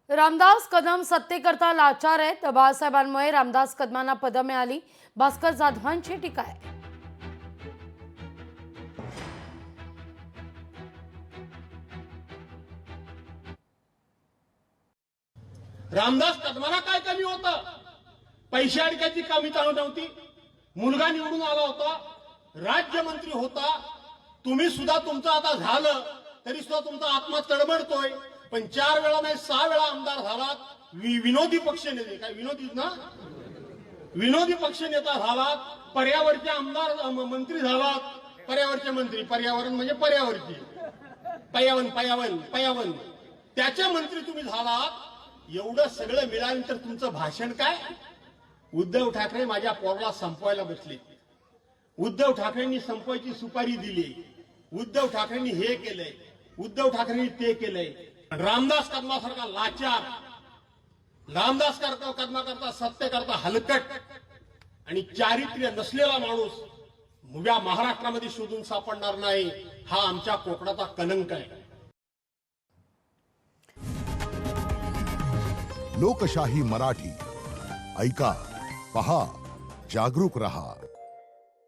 रामदास कदम सत्तेकरता लाचार आहेत. बाळासाहेबांमुळे रामदास कदमांना पद मिळाली. भास्कर जाधवांची टीका आहे. रामदास कदमाला काय कमी होतं? पैसे अडक्याची कमी नव्हती. मुलगा निवडून आला होता, राज्यमंत्री होता. तुम्ही सुद्धा तुमचं आता झालं तरी सुद्धा तुमचा आत्मा तडमडतोय. पण 4 वेळा नाही 6 वेळा आमदार झालात. विनोदी पक्ष नेते, काय विनोदी ना, विनोदी पक्ष नेता झालात. पर्यावरणाचे आमदार मंत्री झालात. पर्यावरणाचे मंत्री, पर्यावरण म्हणजे पर्यावरणाची पर्यावरण त्याचे मंत्री तुम्ही झालात. एवढं सगळं मिळाल्यानंतर तुमचं भाषण काय? उद्धव ठाकरे माझ्या पोराला संपवायला बसले. उद्धव ठाकरेंनी संपवायची सुपारी दिली. उद्धव ठाकरेंनी हे केलंय, उद्धव ठाकरेंनी ते केलंय. रामदास कदमासारखा लाचार, रामदास कदमा करता सत्य करता हलकट आणि चारित्र्य नसलेला माणूस उभ्या महाराष्ट्रामध्ये शोधून सापडणार नाही. हा आमच्या कोकणाचा कलंक आहे. लोकशाही मराठी ऐका, पहा, जागरूक रहा.